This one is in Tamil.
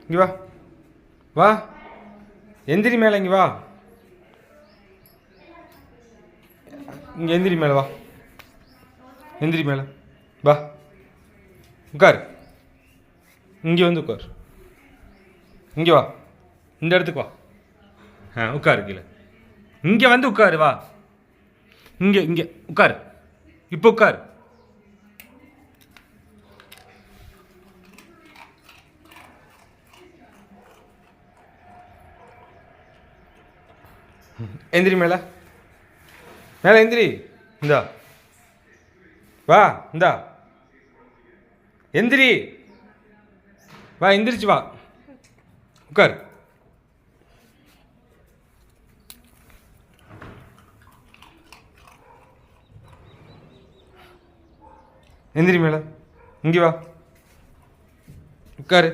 இங்கே வா வா, எந்திரி மேலே, இங்கே வா, இங்கே எந்திரி மேலே வா, எந்திரி மேலே வா, உட்கார், இங்கே வந்து உட்கார், இங்கே வா, இந்த இடத்துக்கு வா, உட்காரு கீழே, இங்கே வந்து உட்காரு, வா, இங்கே இங்கே உட்காரு, இப்போ உட்காரு. எந்திரி மேலே, மேலே எந்திரி, இந்தா வா, இந்தா எந்திரி வா, எந்திரிச்சு வா, உட்கார். எந்திரி மேலே, இங்கே வா, உட்காரு.